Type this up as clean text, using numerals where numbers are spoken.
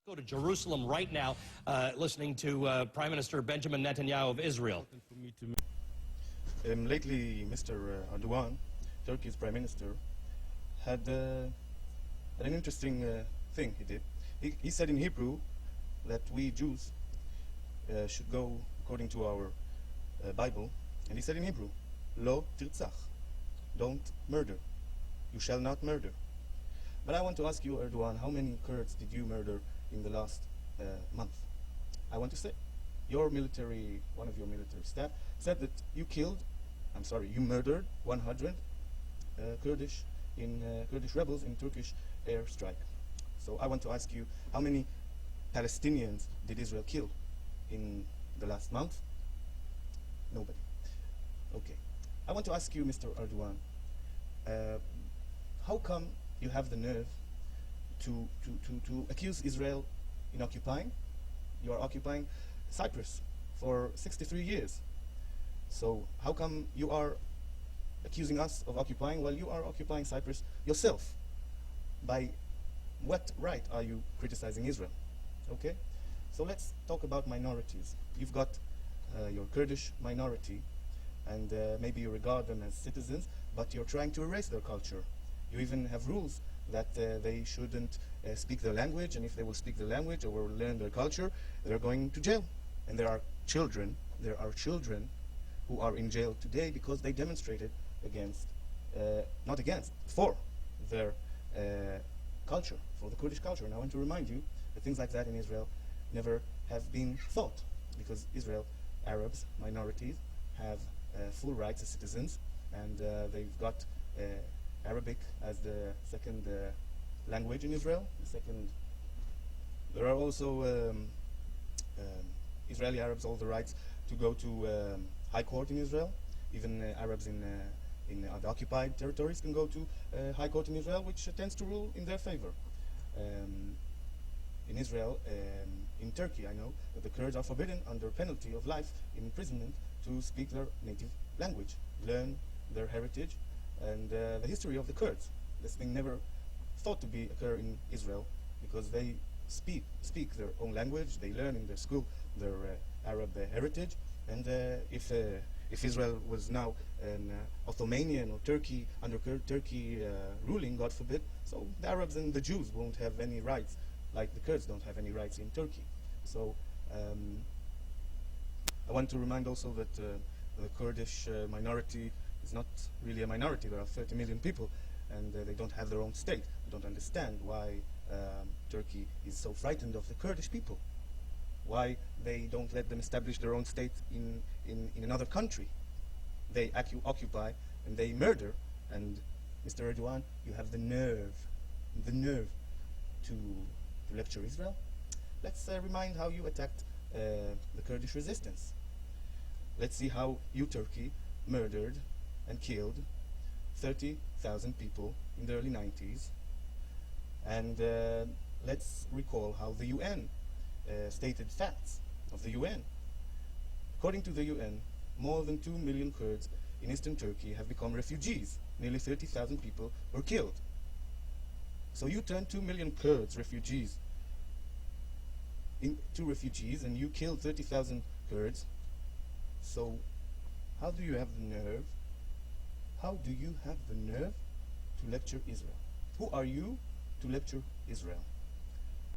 Go to Jerusalem right now, listening to Prime Minister Benjamin Netanyahu of Israel. Lately, Mr. Erdogan, Turkey's Prime Minister, had an interesting thing he did. He said in Hebrew that we Jews should go according to our Bible, and he said in Hebrew, Lo tirtzach, don't murder, you shall not murder. But I want to ask you, Erdogan, how many Kurds did you murder in the last month? I want to say, one of your military staff said that you murdered 100 Kurdish rebels in Turkish airstrike. So I want to ask you, how many Palestinians did Israel kill in the last month? Nobody. Okay. I want to ask you, Mr. Erdogan, how come you have the nerve to accuse Israel in occupying? You are occupying Cyprus for 63 years. So how come you are accusing us of occupying while you are occupying Cyprus yourself? By what right are you criticizing Israel? Okay? So let's talk about minorities. You've got your Kurdish minority, and maybe you regard them as citizens, but you're trying to erase their culture. You even have rules that they shouldn't speak their language, and if they will speak the language or learn their culture, they're going to jail. And there are children who are in jail today because they demonstrated for their culture, for the Kurdish culture. And I want to remind you that things like that in Israel never have been thought, because Israel, Arabs, minorities, have full rights as citizens, and they've got Arabic as the second language in Israel. There are also Israeli Arabs all the rights to go to high court in Israel. Even Arabs in the occupied territories can go to high court in Israel, which tends to rule in their favor. In Israel, in Turkey, I know that the Kurds are forbidden under penalty of life imprisonment to speak their native language, learn their heritage, and the history of the Kurds. This thing never thought to occur in Israel, because they speak their own language, they learn in their school their Arab heritage, and if Israel was now an Ottomanian or Turkey, under Turkey ruling, God forbid, so the Arabs and the Jews won't have any rights, like the Kurds don't have any rights in Turkey. So I want to remind also that the Kurdish minority is not really a minority. There are 30 million people, and they don't have their own state. I don't understand why Turkey is so frightened of the Kurdish people. Why they don't let them establish their own state in another country. They occupy and they murder, and Mr. Erdogan, you have the nerve to lecture Israel. Let's remind how you attacked the Kurdish resistance. Let's see how you, Turkey, murdered and killed 30,000 people in the early 90s. And let's recall how the UN stated facts of the UN. According to the UN, more than 2 million Kurds in eastern Turkey have become refugees. Nearly 30,000 people were killed. So you turned 2 million Kurds into refugees, and you killed 30,000 Kurds. So how do you have the nerve? How do you have the nerve to lecture Israel? Who are you to lecture Israel?